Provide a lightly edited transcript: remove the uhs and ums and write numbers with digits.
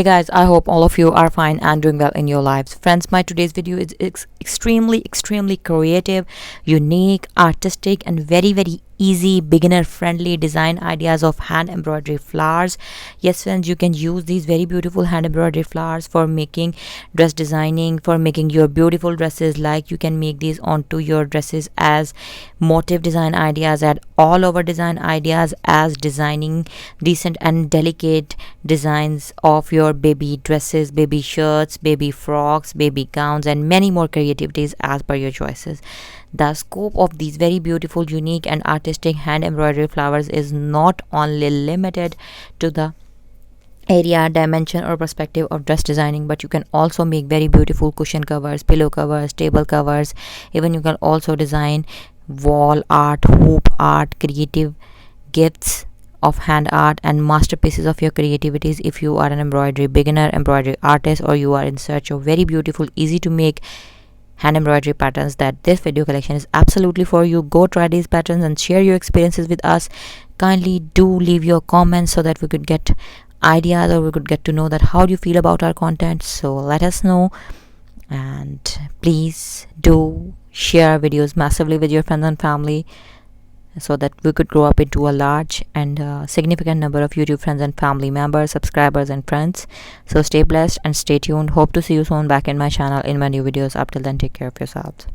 Hey guys, I hope all of you are fine and doing well in your lives. Friends, my today's video is extremely creative, unique, artistic and very easy beginner friendly design ideas of hand embroidery flowers. Yes friends, you can use these very beautiful hand embroidery flowers for making dress designing, for making your beautiful dresses. Like you can make these onto your dresses as motif design ideas, and all over design ideas as designing decent and delicate designs of your baby dresses, baby shirts, baby frocks, baby gowns and many more creativities as per your choices. The scope of these very beautiful, unique and artistic hand embroidery flowers is not only limited to the area, dimension or perspective of dress designing, but you can also make very beautiful cushion covers, pillow covers, table covers. Even you can also design wall art, hoop art, creative gifts of hand art and masterpieces of your creativities. If you are an embroidery beginner, embroidery artist, or you are in search of very beautiful, easy to make hand embroidery patterns, that this video collection is absolutely for you. Go try these patterns and share your experiences with us. Kindly do leave your comments so that we could get ideas, or we could get to know that how do you feel about our content. So let us know, and please do share videos massively with your friends and family so that we could grow up into a large and significant number of YouTube friends and family members, subscribers and friends. So stay blessed and stay tuned. Hope to see you soon back in my channel in my new videos. Up till then, take care of yourselves.